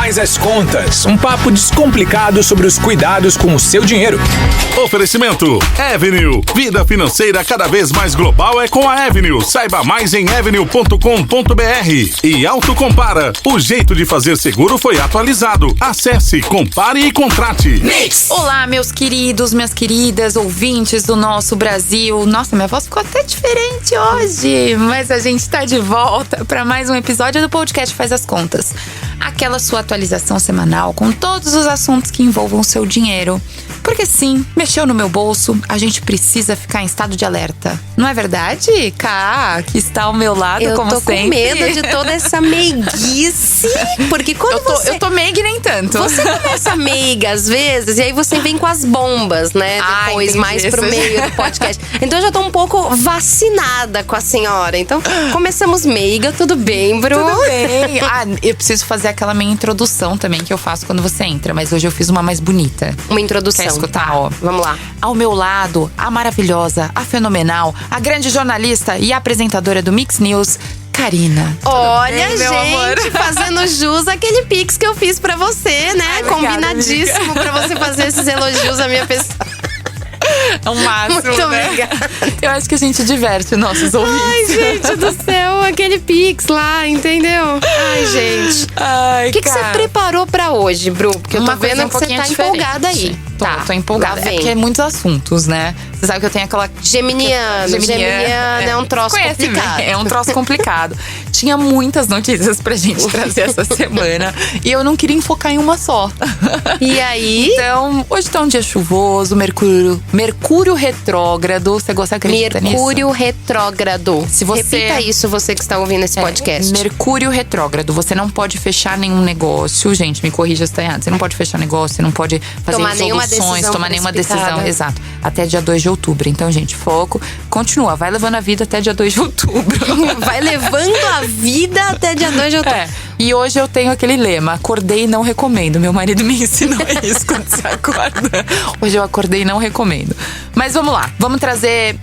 Faz as contas, um papo descomplicado sobre os cuidados com o seu dinheiro. Oferecimento Avenue. Vida financeira cada vez mais global é com a Avenue. Saiba mais em avenue.com.br. E Autocompara. O jeito de fazer seguro foi atualizado. Acesse, compare e contrate. Mix. Olá, meus queridos, minhas queridas, ouvintes do nosso Brasil. Nossa, minha voz ficou até diferente hoje. Mas a gente tá de volta para mais um episódio do podcast Faz as Contas. Aquela sua atualização semanal com todos os assuntos que envolvam o seu dinheiro. Porque sim, mexeu no meu bolso, a gente precisa ficar em estado de alerta. Não é verdade? Ká, que está ao meu lado, como sempre. Eu tô com medo de toda essa meiguice. Porque quando eu tô meiga e nem tanto. Você começa meiga às vezes, e aí você vem com as bombas, né? Depois, mais pro meio do podcast. Então eu já tô um pouco vacinada com a senhora. Então, começamos meiga, tudo bem, Bru? Tudo bem. Eu preciso fazer aquela minha introdução também que eu faço quando você entra. Mas hoje eu fiz uma mais bonita. Uma introdução. Quer escutar? Tá, vamos lá. Ao meu lado, a maravilhosa, a fenomenal, a grande jornalista e apresentadora do Mix News, Karina. Olha, bem, gente, fazendo jus àquele pix que eu fiz pra você, né? Ai, combinadíssimo obrigada, pra você fazer esses elogios à minha pessoa. É um máximo, Muito né? obrigada. Eu acho que a gente diverte nossos ouvintes. Ai, gente do céu, aquele pix lá, entendeu? Ai, gente. Ai, O que você preparou pra hoje, Bru? Porque eu tô vendo que você tá empolgada aí. Tô empolgada. É porque é muitos assuntos, né? Você sabe que eu tenho aquela… Geminiano é um troço complicado. É um troço complicado. Tinha muitas notícias pra gente trazer essa semana. E eu não queria enfocar em uma só. E aí? Então, hoje tá um dia chuvoso, Mercúrio retrógrado. Você acredita nisso? Mercúrio retrógrado. Se você… Repita isso, você que está ouvindo esse podcast. Mercúrio retrógrado. Você não pode fechar nenhum negócio. Gente, me corrija se tá errado. Você não pode fechar negócio, você não pode fazer resoluções, tomar nenhuma decisão. Exato. Até dia 2 de outubro. Então, gente, foco. Continua. Vai levando a vida até dia 2 de outubro. Vai levando a vida até dia 2 de outubro. E hoje eu tenho aquele lema: acordei e não recomendo. Meu marido me ensinou isso quando você acorda. Hoje eu acordei e não recomendo. Mas vamos lá,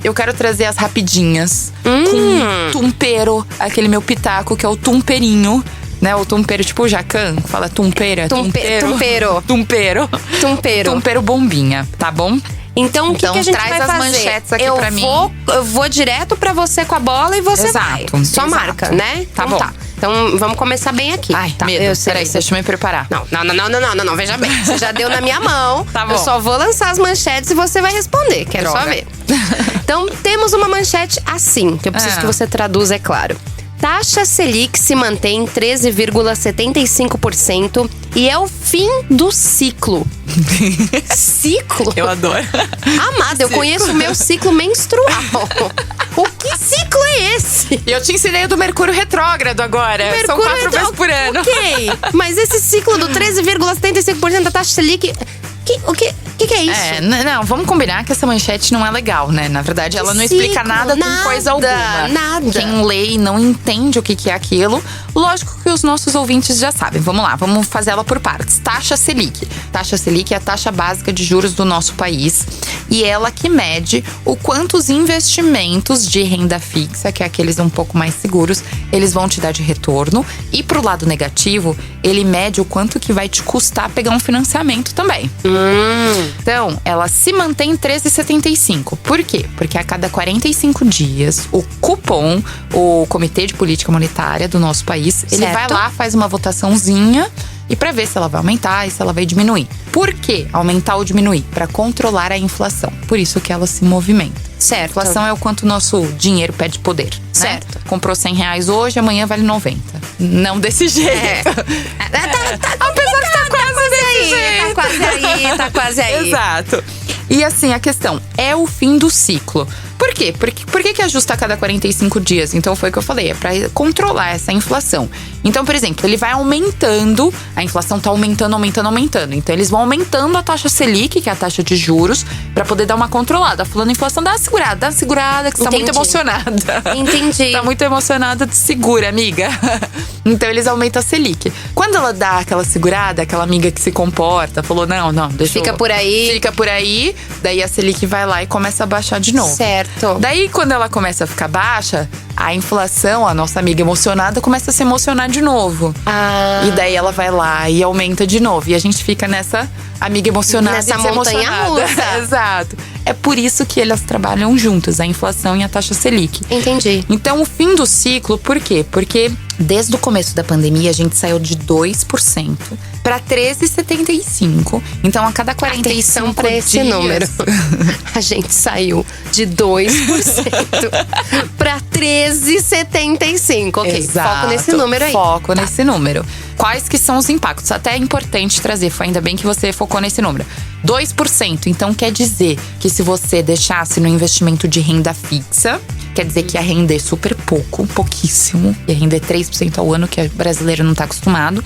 eu quero trazer as rapidinhas com tumpero, aquele meu pitaco que é o tumperinho, né? O tumpeiro tipo o Jacan, fala tumpeira, tumpero bombinha, tá bom? Então, o que a gente vai fazer? Traz as manchetes aqui pra mim. Eu vou direto pra você com a bola e você vai. Só marca, né? Tá bom. Então, vamos começar bem aqui. Ai, tá. Medo. Peraí, deixa eu me preparar. Não, veja bem. Você já deu na minha mão. Tá bom. Eu só vou lançar as manchetes e você vai responder. Quero só ver. Então, temos uma manchete assim, que eu preciso que você traduza, é claro. Taxa Selic se mantém em 13,75% e é o fim do ciclo. Ciclo? Eu adoro. Amada, eu conheço o meu ciclo menstrual. O que ciclo é esse? Eu te ensinei o do Mercúrio retrógrado agora. São 4 vezes por ano. Ok, mas esse ciclo do 13,75% da taxa Selic… O que é isso? Não, vamos combinar que essa manchete não é legal, né? Na verdade, ela não explica nada com coisa alguma. Nada. Quem lê e não entende o que é aquilo, lógico que os nossos ouvintes já sabem. Vamos lá, vamos fazer ela por partes. Taxa Selic. Taxa Selic é a taxa básica de juros do nosso país. E ela que mede o quanto os investimentos de renda fixa, que é aqueles um pouco mais seguros, eles vão te dar de retorno. E pro lado negativo, ele mede o quanto que vai te custar pegar um financiamento também. Então, ela se mantém em 13,75. Por quê? Porque a cada 45 dias, o Copom, o Comitê de Política Monetária do nosso país, ele vai lá, faz uma votaçãozinha e para ver se ela vai aumentar e se ela vai diminuir. Por que aumentar ou diminuir? Para controlar a inflação. Por isso que ela se movimenta. Certo. A inflação é o quanto o nosso dinheiro pede poder. Certo. Né? Comprou R$100 hoje, amanhã vale 90. Não desse jeito. Apesar que tá quase aí. Exato. E assim, a questão é o fim do ciclo. Por quê? Por que ajusta a cada 45 dias? Então foi o que eu falei, é pra controlar essa inflação. Então, por exemplo, ele vai aumentando, a inflação tá aumentando. Então eles vão aumentando a taxa Selic, que é a taxa de juros, pra poder dar uma controlada. Falando em inflação, dá uma segurada, que você tá muito emocionada. Entendi. Tá muito emocionada, te segura, amiga. Então eles aumentam a Selic. Quando ela dá aquela segurada, aquela amiga que se comporta, falou, não, deixa Fica por aí. Daí a Selic vai lá e começa a baixar de novo. Certo. Tô. Daí, quando ela começa a ficar baixa, a inflação, a nossa amiga emocionada, começa a se emocionar de novo. E daí ela vai lá e aumenta de novo. E a gente fica nessa amiga emocionada nessa e montanha-russa. Exato. É por isso que elas trabalham juntas, a inflação e a taxa Selic. Entendi. Então, o fim do ciclo, por quê? Porque desde o começo da pandemia, a gente saiu de 2% para 13,75%. Então, a cada 45 pra esse dias… número. A gente saiu de 2% para 13,75%. Ok, Exato. foco nesse número aí. Foco nesse número. Quais que são os impactos? Até é importante trazer, foi ainda bem que você focou nesse número. 2%, então quer dizer que se você deixasse no investimento de renda fixa, quer dizer que ia render super pouco, pouquíssimo. Ia render 3% ao ano, que o brasileiro não tá acostumado.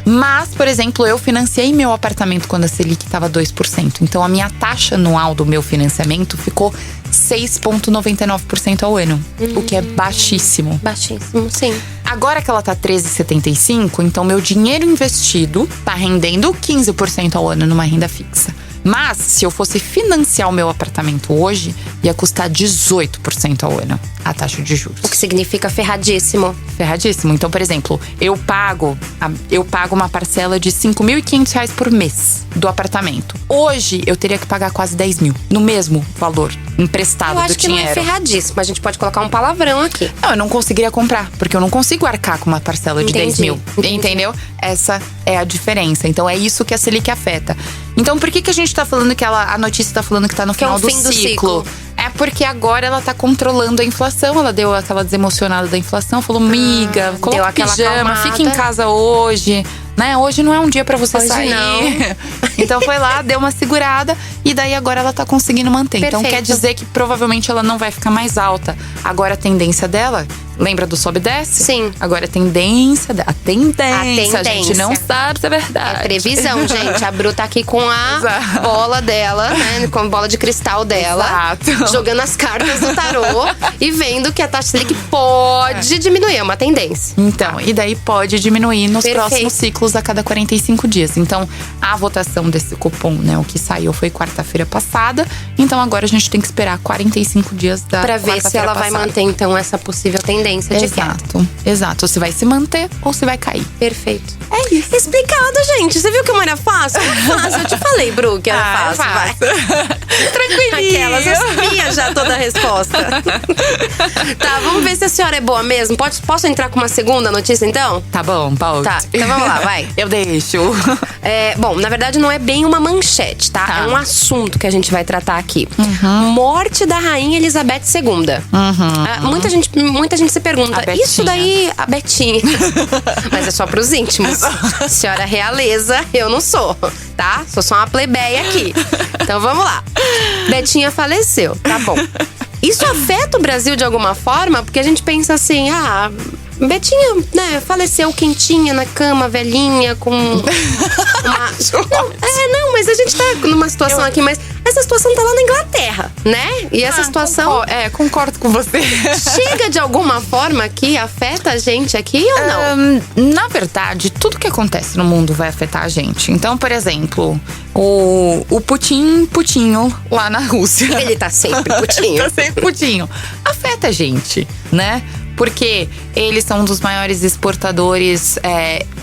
Mas, por exemplo, eu financiei meu apartamento quando a Selic estava 2%. Então, a minha taxa anual do meu financiamento ficou 6,99% ao ano. O que é baixíssimo. Baixíssimo, sim. Agora que ela tá 13,75, então meu dinheiro investido tá rendendo 15% ao ano numa renda fixa. Mas, se eu fosse financiar o meu apartamento hoje, ia custar 18% ao ano a taxa de juros. O que significa ferradíssimo. Ferradíssimo. Então, por exemplo, eu pago uma parcela de R$5.500 por mês do apartamento. Hoje, eu teria que pagar quase 10 mil, no mesmo valor emprestado do dinheiro. Eu acho que não é ferradíssimo. A gente pode colocar um palavrão aqui. Não, eu não conseguiria comprar, porque eu não consigo arcar com uma parcela de 10 mil. Entendeu? Essa é a diferença. Então, é isso que a Selic afeta. Então, por que a gente tá falando que a notícia tá falando que tá no final do ciclo? É porque agora ela tá controlando a inflação. Ela deu aquela desemocionada da inflação. Falou, miga, coloca pijama, fica em casa hoje. Né? Hoje não é um dia pra você sair. Não. Então foi lá, deu uma segurada. E daí agora ela tá conseguindo manter. Perfeito. Então quer dizer que provavelmente ela não vai ficar mais alta. Agora a tendência dela… Lembra do sobe e desce? Sim. Agora a tendência… A tendência. A gente não sabe se é verdade. É previsão, gente. A Bru tá aqui com a bola dela, né? Com a bola de cristal dela. Exato. Jogando as cartas do tarô e vendo que a taxa Selic pode diminuir. É uma tendência. Então, e daí pode diminuir nos Perfeito. próximos ciclos a cada 45 dias. Então, a votação desse cupom, né, o que saiu foi quarta-feira passada. Então, agora a gente tem que esperar 45 dias da Pra ver se ela vai manter, então, essa possível tendência de queda. Exato. Se vai se manter ou se vai cair. Perfeito. É isso. Explicado, gente. Você viu que era fácil? Fácil. Eu te falei, Bru, que era fácil. Vai. Tranquilinha. Aquelas, eu sabia já toda a resposta. Tá, vamos ver se a senhora é boa mesmo. Posso entrar com uma segunda notícia, então? Tá bom, Paulo. Tá, então vamos lá, vai. Eu deixo. Bom, na verdade não é bem uma manchete, tá? É um assunto que a gente vai tratar aqui. Morte da Rainha Elizabeth II. Muita gente se pergunta, isso daí… A Betinha. Mas é só pros íntimos. Senhora realeza, eu não sou, tá? Sou só uma plebeia aqui. Então vamos lá. Betinha faleceu, tá bom. Isso afeta o Brasil de alguma forma? Porque a gente pensa assim, Betinha, né, faleceu quentinha na cama, velhinha, com uma… Não, mas a gente tá numa situação aqui, mas essa situação tá lá na Inglaterra, né? E essa situação… Concordo com você. Chega de alguma forma que afeta a gente aqui ou não? Na verdade, tudo que acontece no mundo vai afetar a gente. Então, por exemplo, o Putinho lá na Rússia. Ele tá sempre putinho. Tá sempre putinho. Afeta a gente, né? Porque eles são um dos maiores exportadores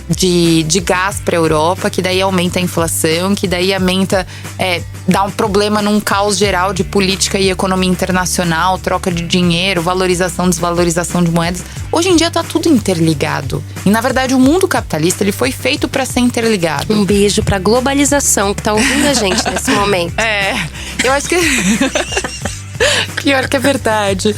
de gás para a Europa, que daí aumenta a inflação, que daí dá um problema num caos geral de política e economia internacional, troca de dinheiro, valorização, desvalorização de moedas. Hoje em dia tá tudo interligado. E na verdade o mundo capitalista ele foi feito para ser interligado. Um beijo pra globalização que tá ouvindo a gente nesse momento. Eu acho que… Pior que é verdade.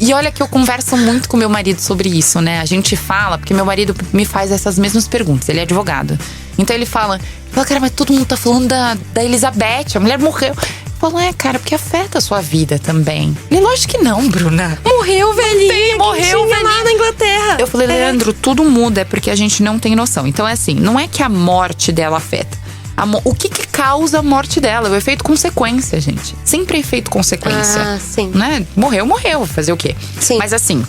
E olha que eu converso muito com meu marido sobre isso, né? A gente fala, porque meu marido me faz essas mesmas perguntas. Ele é advogado. Então ele fala, cara, mas todo mundo tá falando da Elizabeth, a mulher morreu. Eu falo, cara, porque afeta a sua vida também. Ele, lógico que não, Bruna. Morreu velhinha. Morreu velhinha lá na Inglaterra. Eu falei, Leandro, tudo muda, é porque a gente não tem noção. Então é assim, não é que a morte dela afeta. O que causa a morte dela? O efeito consequência, gente. Sempre é efeito consequência. Sim. Né? Morreu. Fazer o quê? Sim. Mas assim,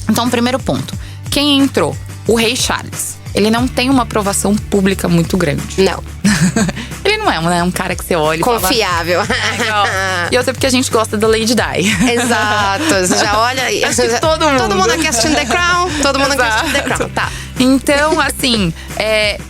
então, primeiro ponto. Quem entrou? O rei Charles. Ele não tem uma aprovação pública muito grande. Não. Ele não é um cara que você olha e confiável. Fala, e outra porque a gente gosta da Lady Di. Exato. Você já olha… Acho que todo mundo aqui assistindo The Crown. Todo mundo aqui assistindo The Crown. Tá. Então, assim,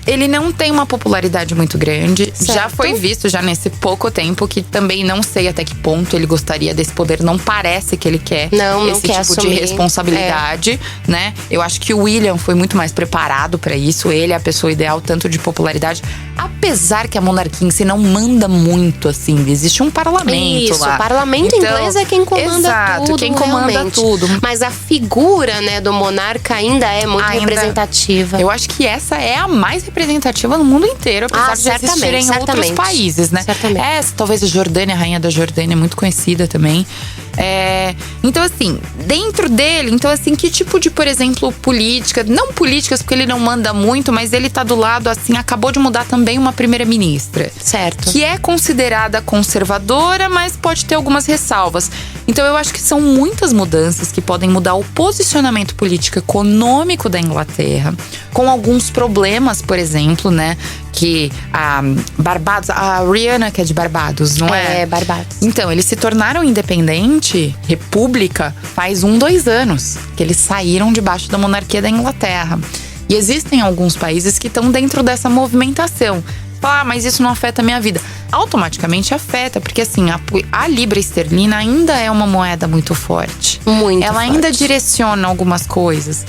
ele não tem uma popularidade muito grande. Certo. Já foi visto, já nesse pouco tempo, que também não sei até que ponto ele gostaria desse poder. Não parece que ele quer esse quer tipo assumir. de responsabilidade, né? Eu acho que o William foi muito mais preparado pra isso. Ele é a pessoa ideal, tanto de popularidade. Apesar que a monarquia em si não manda muito, assim. Existe um parlamento lá. O parlamento inglês é quem comanda tudo. Quem comanda realmente. tudo. Mas a figura, né, do monarca ainda é muito representativa. Eu acho que essa é a mais representativa no mundo inteiro, apesar de existirem outros países, né? Certamente. Talvez a Jordânia, a rainha da Jordânia, é muito conhecida também. Então, assim, dentro dele, que tipo de, por exemplo, política, não políticas, porque ele não manda muito, mas ele tá do lado, assim, acabou de mudar também uma primeira-ministra. Certo. Que é considerada conservadora, mas pode ter algumas ressalvas. Então, eu acho que são muitas mudanças que podem mudar o posicionamento político econômico da Inglaterra, com alguns problemas, por exemplo, né? Que a Barbados, a Rihanna, que é de Barbados, não é? É, Barbados. Então, eles se tornaram independente, república, faz 2 anos que eles saíram debaixo da monarquia da Inglaterra. E existem alguns países que estão dentro dessa movimentação. Mas isso não afeta a minha vida. Automaticamente afeta, porque assim, a libra esterlina ainda é uma moeda muito forte. Muito Ela forte. ainda direciona algumas coisas.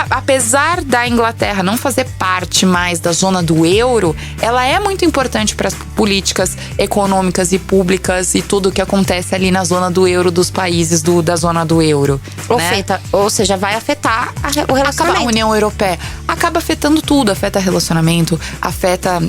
Apesar da Inglaterra não fazer parte mais da zona do euro, ela é muito importante para as políticas econômicas e públicas e tudo que acontece ali na zona do euro, dos países da zona do euro. Ou seja, vai afetar o relacionamento. A União Europeia acaba afetando tudo, afeta relacionamento, afeta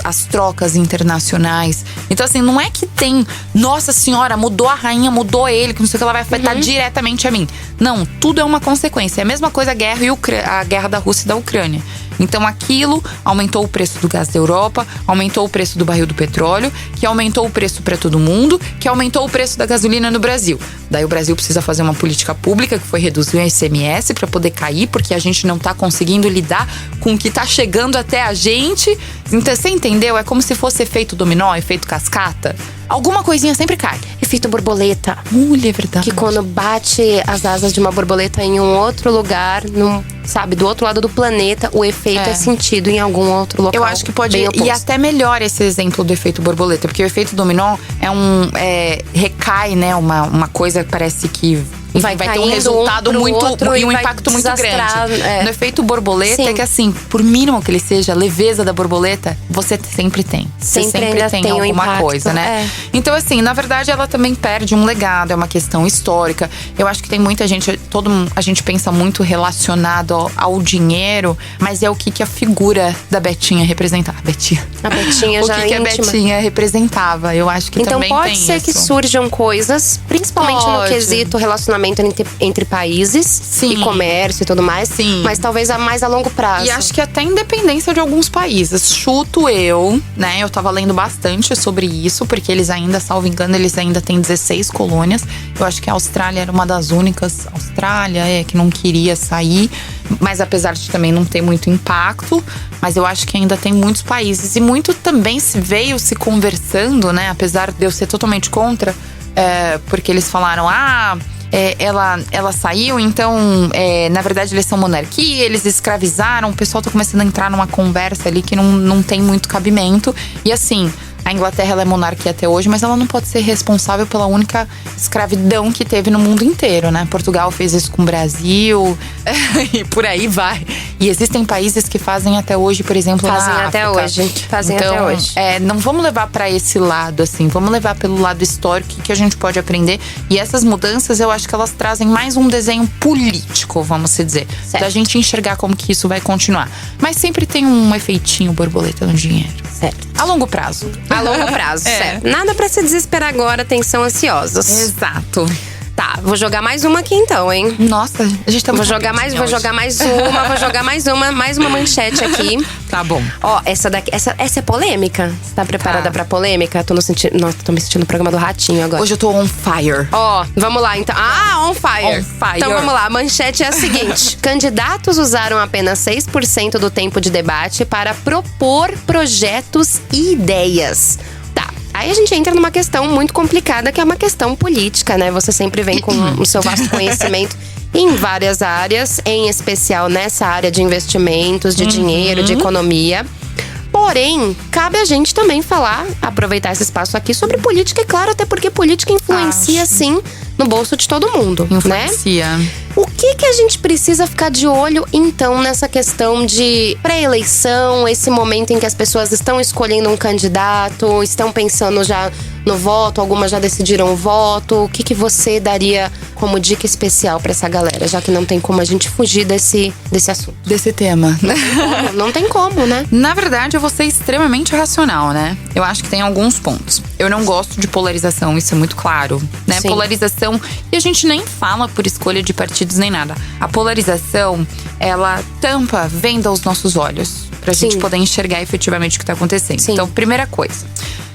as trocas internacionais. Então, assim, não é que tem, nossa senhora, mudou a rainha, mudou ele, que não sei o que, ela vai afetar diretamente a mim. Não, tudo é uma consequência. É a mesma coisa a guerra da Rússia e da Ucrânia. Então aquilo aumentou o preço do gás da Europa, aumentou o preço do barril do petróleo, que aumentou o preço para todo mundo, que aumentou o preço da gasolina no Brasil. Daí o Brasil precisa fazer uma política pública que foi reduzir o ICMS para poder cair, porque a gente não tá conseguindo lidar com o que tá chegando até a gente. Então, você entendeu? É como se fosse efeito dominó, efeito cascata. Alguma coisinha sempre cai. Efeito borboleta. É verdade. Que quando bate as asas de uma borboleta em um outro lugar, do outro lado do planeta, o efeito é sentido em algum outro local. Eu acho que pode ir até melhor esse exemplo do efeito borboleta, porque o efeito dominó recai, né? Uma coisa que parece que vai ter um resultado e um impacto muito grande. No efeito borboleta é que, assim, por mínimo que ele seja, a leveza da borboleta, você sempre tem. Você sempre tem alguma impacto, coisa, né? Então, assim, na verdade, ela também perde um legado, é uma questão histórica. Eu acho que tem muita gente, a gente pensa muito relacionado ao dinheiro, mas é o que a figura da Betinha representava. A Betinha já o que a Betinha representava. Eu acho que então, também tem pode ser que surjam coisas, principalmente no quesito relacionamento entre países e comércio e tudo mais, mas talvez mais a longo prazo. E acho que até independência de alguns países. Chuto eu, né? Eu tava lendo bastante sobre isso, porque eles ainda, salvo engano, eles ainda têm 16 colônias. Eu acho que a Austrália era uma das únicas. Que não queria sair, mas apesar de também não ter muito impacto, mas eu acho que ainda tem muitos países. E muito também veio se conversando, né? Apesar de eu ser totalmente contra, porque eles falaram, ela saiu, então, na verdade, eles são monarquia, eles escravizaram. O pessoal tá começando a entrar numa conversa ali que não tem muito cabimento. E assim, a Inglaterra ela é monarquia até hoje, mas ela não pode ser responsável pela única escravidão que teve no mundo inteiro, né? Portugal fez isso com o Brasil e por aí vai. E existem países que fazem até hoje, por exemplo, fazem na até África. hoje. Fazem então, até hoje. Não vamos levar pra esse lado, assim. Vamos levar pelo lado histórico que a gente pode aprender. E essas mudanças, eu acho que elas trazem mais um desenho político, vamos dizer. Certo. Da gente enxergar como que isso vai continuar. Mas sempre tem um efeitinho borboleta no dinheiro. Certo. A longo prazo. A longo prazo, certo. Nada pra se desesperar agora, atenção ansiosos. Exato. Tá, vou jogar mais uma aqui então, hein? Nossa, a gente tá Vou jogar mais uma manchete aqui. Tá bom. Ó, essa é polêmica. Você tá preparada pra polêmica? Nossa, tô me sentindo no programa do Ratinho agora. Hoje eu tô on fire. Ó, vamos lá então. On fire. On fire. Então vamos lá, a manchete é a seguinte. Candidatos usaram apenas 6% do tempo de debate para propor projetos e ideias. Aí a gente entra numa questão muito complicada, que é uma questão política, né? Você sempre vem com o seu vasto conhecimento em várias áreas, em especial nessa área de investimentos, de dinheiro, de economia. Porém, cabe a gente também aproveitar esse espaço aqui sobre política, e claro, até porque política influencia, sim, no bolso de todo mundo, influencia. Né? O que a gente precisa ficar de olho, então, nessa questão de pré-eleição, esse momento em que as pessoas estão escolhendo um candidato, estão pensando já no voto, algumas já decidiram o voto. O que você daria como dica especial pra essa galera, já que não tem como a gente fugir desse assunto? Desse tema. Não tem como, né? Na verdade, eu vou ser extremamente racional, né? Eu acho que tem alguns pontos. Eu não gosto de polarização, isso é muito claro, né? Sim. Polarização, e a gente nem fala por escolha de partidos nem nada. A polarização, ela venda os nossos olhos pra gente poder enxergar efetivamente o que tá acontecendo. Sim. Então, primeira coisa,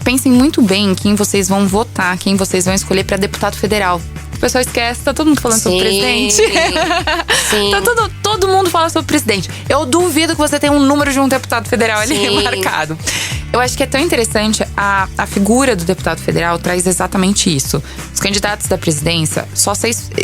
pensem muito bem em quem vocês vão votar, quem vocês vão escolher pra deputado federal. O pessoal esquece, tá todo mundo falando sobre o presidente. Sim. Tá todo mundo fala sobre o presidente. Eu duvido que você tenha um número de um deputado federal ali marcado. Eu acho que é tão interessante, a figura do deputado federal traz exatamente isso. Os candidatos da presidência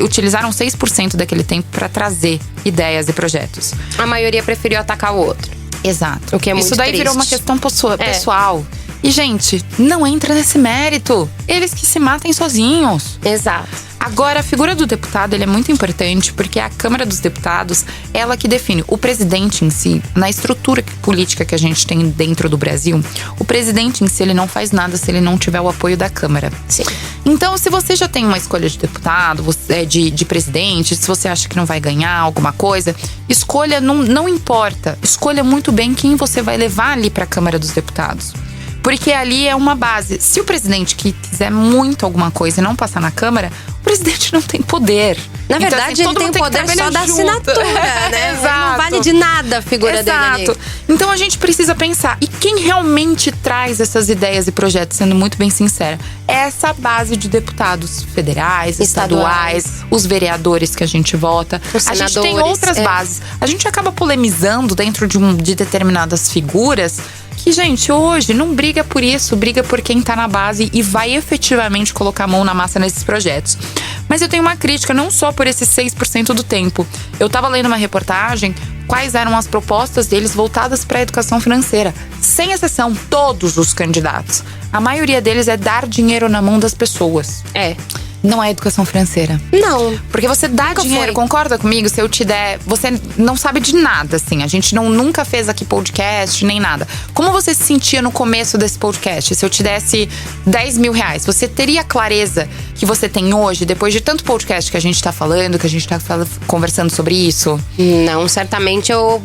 utilizaram 6% daquele tempo para trazer ideias e projetos. A maioria preferiu atacar o outro. Exato. O que é muito Isso daí triste. virou uma questão pessoal. E, gente, não entra nesse mérito. Eles que se matem sozinhos. Exato. Agora, a figura do deputado, ele é muito importante porque a Câmara dos Deputados, ela que define o presidente em si, na estrutura política que a gente tem dentro do Brasil, o presidente em si, ele não faz nada se ele não tiver o apoio da Câmara. Sim. Então, se você já tem uma escolha de deputado, de presidente, se você acha que não vai ganhar alguma coisa, escolha, não importa. Escolha muito bem quem você vai levar ali para a Câmara dos Deputados. Porque ali é uma base. Se o presidente que quiser muito alguma coisa e não passar na Câmara, o presidente não tem poder. Na verdade, ele tem o poder só da assinatura, né? Exato. Não vale de nada a figura dele ali. Exato. Então a gente precisa pensar. E quem realmente traz essas ideias e projetos, sendo muito bem sincera, é essa base de deputados federais, estaduais, os vereadores que a gente vota. Os a gente senadores, tem outras bases. A gente acaba polemizando dentro de determinadas figuras que, gente, hoje não briga por isso, briga por quem tá na base e vai efetivamente colocar a mão na massa nesses projetos. Mas eu tenho uma crítica, não só por esses 6% do tempo. Eu tava lendo uma reportagem, quais eram as propostas deles voltadas para a educação financeira. Sem exceção, todos os candidatos. A maioria deles é dar dinheiro na mão das pessoas. Não é educação financeira. Não. Porque você dá dinheiro, concorda comigo? Se eu te der… Você não sabe de nada, assim. A gente nunca fez aqui podcast, nem nada. Como você se sentia no começo desse podcast? Se eu te desse 10 mil reais, você teria a clareza que você tem hoje, depois de tanto podcast que a gente tá falando, que a gente tá conversando sobre isso? Não, certamente eu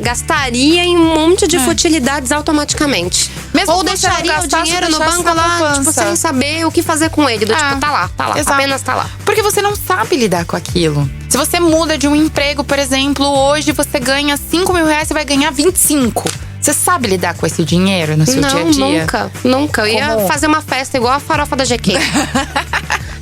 gastaria em um monte de futilidades automaticamente. Mesmo ou deixaria o dinheiro no banco lá, tipo, sem saber o que fazer com ele. Tipo, tá lá, Exato. apenas tá lá. Porque você não sabe lidar com aquilo. Se você muda de um emprego, por exemplo, hoje você ganha 5 mil reais, você vai ganhar 25. Você sabe lidar com esse dinheiro no seu dia a dia? Nunca. Eu ia fazer uma festa igual a farofa da GQ.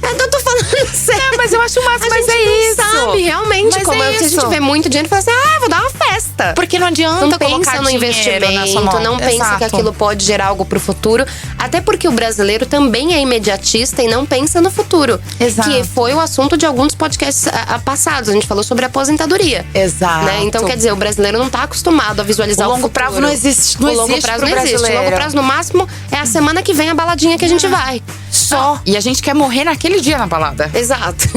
Eu tô falando sério. Mas eu acho massa, mas é isso. Sabe, realmente. Mas como é se a gente vê muito dinheiro e fala assim, vou dar uma festa. Porque não adianta não colocar pensa no investimento, não pensa Exato. que aquilo pode gerar algo pro futuro. Até porque o brasileiro também é imediatista e não pensa no futuro. Exato. Que foi o assunto de alguns podcasts passados. A gente falou sobre aposentadoria. Exato. Né? Então, quer dizer, o brasileiro não tá acostumado a visualizar o longo futuro. prazo não existe. O longo prazo não existe. O longo prazo, no máximo, é a semana que vem a baladinha que a gente vai. Só. E a gente quer morrer naquele dia na balada. Exato.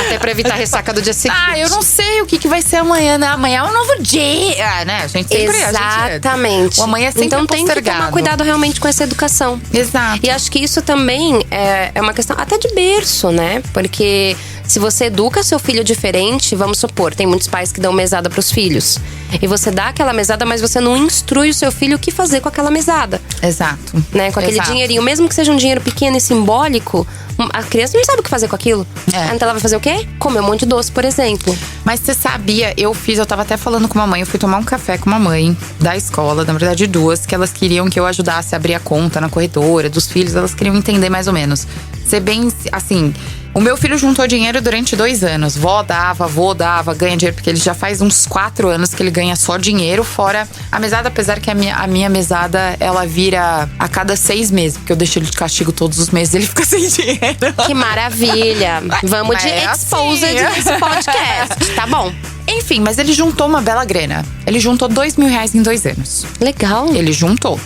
Até pra evitar a ressaca do dia seguinte. Eu não sei o que vai ser amanhã, né? Amanhã é um novo dia, né? A gente sempre… Exatamente. O amanhã é sempre então tem que tomar cuidado realmente com essa educação. Exato. E acho que isso também é uma questão até de berço, né? Porque se você educa seu filho diferente, vamos supor, tem muitos pais que dão mesada pros filhos. E você dá aquela mesada, mas você não instrui o seu filho o que fazer com aquela mesada. Exato. Né? Com aquele dinheirinho, mesmo que seja um dinheiro pequeno e simbólico, A criança não sabe o que fazer com aquilo. Então ela vai fazer o quê? Comer um monte de doce, por exemplo. Mas você sabia, eu tava até falando com uma mãe, eu fui tomar um café com uma mãe da escola, na verdade 2, que elas queriam que eu ajudasse a abrir a conta na corretora dos filhos, elas queriam entender mais ou menos. Ser bem, assim, o meu filho juntou dinheiro durante 2 anos. Vó dava, vô dava, ganha dinheiro, porque ele já faz uns 4 anos que ele ganha só dinheiro, fora a mesada, apesar que a minha mesada, ela vira a cada 6 meses, porque eu deixo ele de castigo todos os meses, ele fica sem dinheiro. Que maravilha! Vamos de exposed nesse podcast, tá bom. Enfim, mas ele juntou uma bela grana. Ele juntou R$2.000 em 2 anos. Legal. Ele juntou.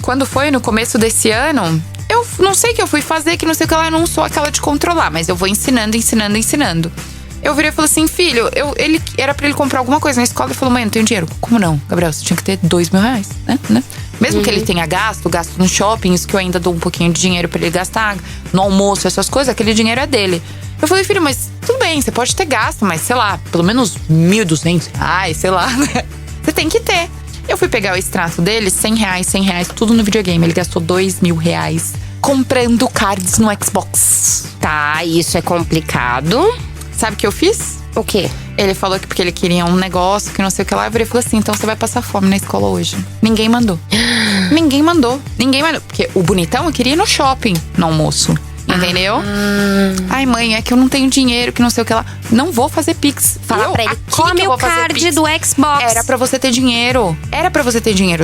Quando foi no começo desse ano, eu não sei o que eu fui fazer, que não sei o que lá, eu não sou aquela de controlar, mas eu vou ensinando. Eu virei e falei assim, filho, ele era pra ele comprar alguma coisa na escola. Ele falou, mãe, não tenho dinheiro. Como não, Gabriel? Você tinha que ter R$2.000, né? Mesmo que ele tenha gasto no shopping, isso que eu ainda dou um pouquinho de dinheiro pra ele gastar, no almoço, essas coisas, aquele dinheiro é dele. Eu falei, filho, mas tudo bem, você pode ter gasto, mas sei lá, pelo menos R$1.200, sei lá, né? Você tem que ter. Eu fui pegar o extrato dele, R$100, tudo no videogame. Ele gastou R$2.000 comprando cards no Xbox. Tá, isso é complicado. Sabe o que eu fiz? O quê? Ele falou que porque ele queria um negócio, que não sei o que lá. Eu virei e falei assim, então você vai passar fome na escola hoje. Ninguém mandou. Ninguém mandou. Porque o bonitão eu queria ir no shopping no almoço. Entendeu? Ai, mãe, é que eu não tenho dinheiro, que não sei o que lá. Não vou fazer Pix. Fala pra ele, come o card do Xbox. Era pra você ter dinheiro.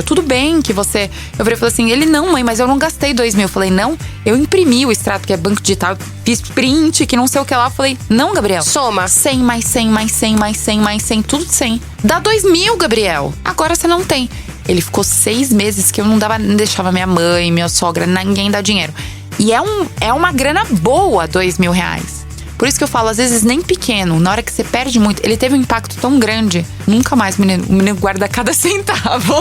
Tudo bem que você… Eu falei assim, ele não, mãe, mas eu não gastei R$2.000. Eu falei, não, eu imprimi o extrato, que é banco digital. Fiz print, que não sei o que lá. Eu falei, não, Gabriel. Soma. 100, mais 100, mais 100, mais 100, mais 100. Tudo de 100. Dá R$2.000, Gabriel. Agora você não tem. Ele ficou 6 meses que eu não deixava minha mãe, minha sogra, ninguém dar dinheiro. E é uma grana boa, R$2.000. Por isso que eu falo, às vezes nem pequeno, na hora que você perde muito, ele teve um impacto tão grande, nunca mais o menino guarda cada centavo.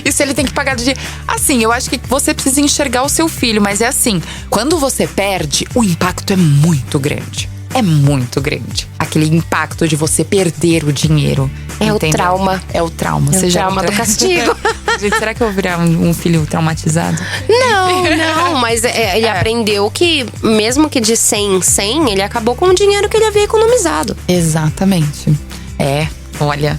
Isso ele tem que pagar do dia. Assim, eu acho que você precisa enxergar o seu filho, mas é assim, quando você perde, o impacto é muito grande. É muito grande. Aquele impacto de você perder o dinheiro. É o trauma. É o trauma. É o trauma do castigo. Gente, será que eu vou virar um filho traumatizado? Não, mas ele aprendeu que mesmo que de 100 em 100, ele acabou com o dinheiro que ele havia economizado. Exatamente. Olha…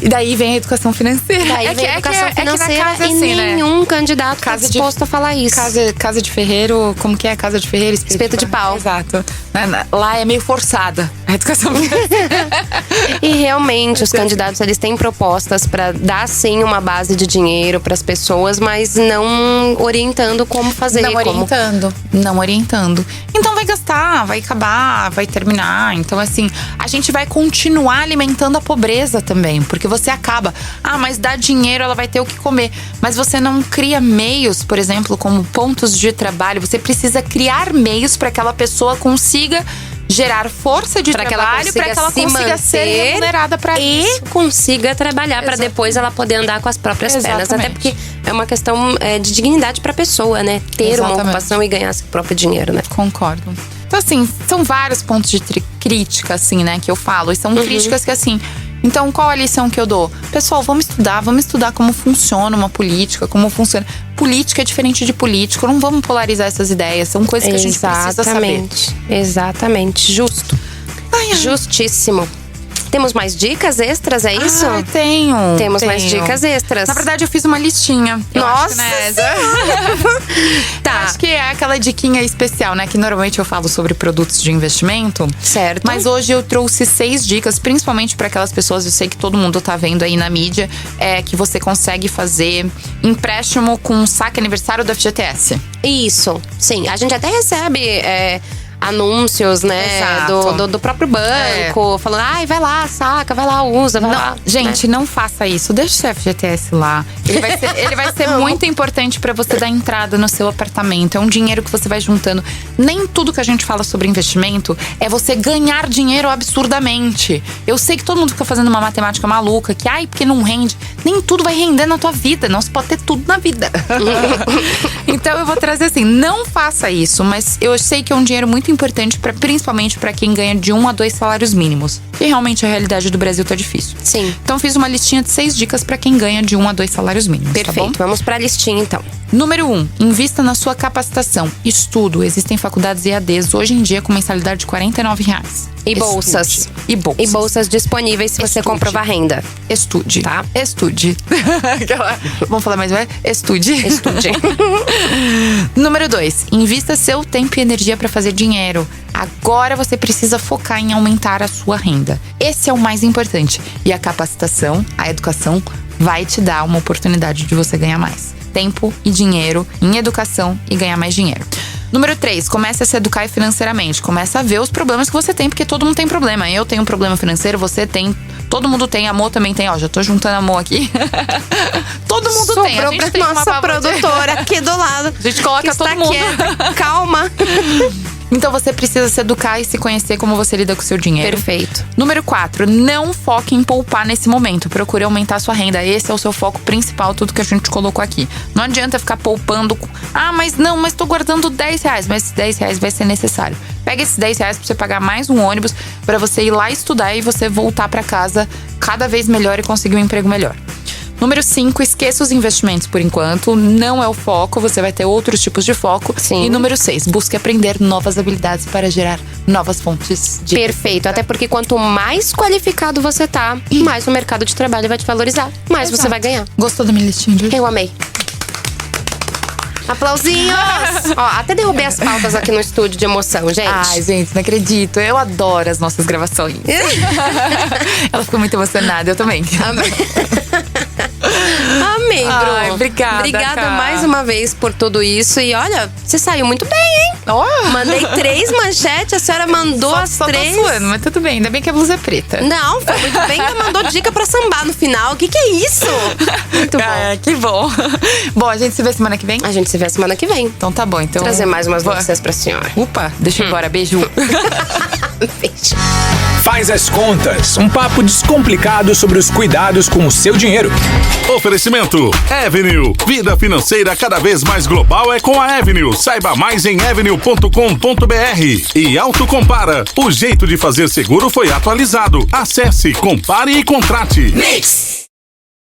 E daí vem a educação financeira. Daí vem a educação financeira casa, e assim, nenhum candidato está disposto a falar isso. Casa de ferreiro, como que é? Casa de ferreiro, espeto de pau. Exato. Lá é meio forçada a educação financeira. E realmente, os candidatos, eles têm propostas para dar, sim, uma base de dinheiro para as pessoas, mas não orientando como fazer. Não orientando. Então vai gastar, vai acabar, vai terminar. Então assim, a gente vai continuar alimentando a pobreza também, porque você acaba, mas dá dinheiro, ela vai ter o que comer. Mas você não cria meios, por exemplo, como pontos de trabalho. Você precisa criar meios para que aquela pessoa consiga gerar força de trabalho para que ela consiga ser remunerada para isso. E consiga trabalhar para depois ela poder andar com as próprias pernas. Até porque é uma questão de dignidade para a pessoa, né? Ter uma ocupação e ganhar seu próprio dinheiro, né? Concordo. Então, assim, são vários pontos de crítica, assim, né, que eu falo. E são críticas que, assim… Então, qual a lição que eu dou? Pessoal, vamos estudar como funciona uma política, como funciona… Política é diferente de político, não vamos polarizar essas ideias, são coisas que a gente precisa saber. Exatamente, justo. Justíssimo. Temos mais dicas extras, é isso? Tenho. Temos mais dicas extras. Na verdade, eu fiz uma listinha. Nossa! Tá. Acho que é aquela diquinha especial, né? Que normalmente eu falo sobre produtos de investimento. Certo. Mas hoje eu trouxe 6 dicas, principalmente para aquelas pessoas, eu sei que todo mundo tá vendo aí na mídia, que você consegue fazer empréstimo com saque aniversário do FGTS. Isso, sim. A gente até recebe… anúncios, né? Do próprio banco, falando, vai lá, saca, vai lá, usa, vai lá. Gente, não faça isso. Deixa o seu FGTS lá. Ele vai ser muito importante pra você dar entrada no seu apartamento. É um dinheiro que você vai juntando. Nem tudo que a gente fala sobre investimento é você ganhar dinheiro absurdamente. Eu sei que todo mundo fica fazendo uma matemática maluca, que porque não rende. Nem tudo vai render na tua vida. Não se pode ter tudo na vida. Então eu vou trazer assim, não faça isso, mas eu sei que é um dinheiro muito importante, principalmente para quem ganha de 1 a 2 salários mínimos. E realmente a realidade do Brasil tá difícil. Sim. Então fiz uma listinha de 6 dicas para quem ganha de 1 a 2 salários mínimos. Perfeito, tá bom? vamos pra listinha então. Número 1, invista na sua capacitação. Estudo. Existem faculdades EADs hoje em dia com mensalidade de R$49. E bolsas. E bolsas. E bolsas disponíveis se você comprovar renda. Estude. Tá? Estude. Vamos falar mais uma vez? Estude. Estude. Número 2, invista seu tempo e energia para fazer dinheiro. Agora você precisa focar em aumentar a sua renda. Esse é o mais importante. E a capacitação, a educação, vai te dar uma oportunidade de você ganhar mais tempo e dinheiro em educação e ganhar mais dinheiro. Número 3, comece a se educar financeiramente. Comece a ver os problemas que você tem, porque todo mundo tem problema. Eu tenho um problema financeiro, você tem, todo mundo tem, a Mo também tem. Ó, já tô juntando a Mo aqui. Todo mundo Sobrou tem. A gente tem nossa produtora aqui do lado. A gente coloca que todo está mundo. Quieta. Calma. Então você precisa se educar e se conhecer como você lida com o seu dinheiro. Perfeito. Número 4, não foque em poupar nesse momento. Procure aumentar a sua renda. Esse é o seu foco principal, tudo que a gente colocou aqui. Não adianta ficar poupando. Mas tô guardando R$10. Mas esses R$10 vai ser necessário. Pega esses R$10 pra você pagar mais um ônibus, pra você ir lá estudar e você voltar pra casa cada vez melhor e conseguir um emprego melhor. Número 5, esqueça os investimentos por enquanto. Não é o foco, você vai ter outros tipos de foco. Sim. E número 6, busque aprender novas habilidades para gerar novas fontes de Perfeito, até porque quanto mais qualificado você tá, mais o mercado de trabalho vai te valorizar, mais você vai ganhar. Gostou da minha listinha de hoje? Eu amei. Aplausinhos! Ó, até derrubei as pautas aqui no estúdio de emoção, gente. Ai, gente, não acredito. Eu adoro as nossas gravações. Ela ficou muito emocionada, eu também. Amei, Bru. Ai, obrigada, Obrigada cara. mais uma vez por tudo isso. E olha, você saiu muito bem, hein? Oh. Mandei 3 manchetes, a senhora mandou as só 3. Tô suando, mas tudo bem. Ainda bem que a blusa é preta. Não, foi muito bem. Ainda mandou dica pra sambar no final. O que é isso? Muito bom. Ah, que bom. Bom, a gente se vê semana que vem? A gente se vê semana que vem. Então tá bom. Então Trazer mais umas notícias pra senhora. Upa, deixa eu ir embora. Beijo. Beijo. Faz as contas. Um papo descomplicado sobre os cuidados com o seu dinheiro. Oferecimento Avenue. Vida financeira cada vez mais global é com a Avenue. Saiba mais em avenue.com.br. E Autocompara. O jeito de fazer seguro foi atualizado. Acesse, compare e contrate. Mix.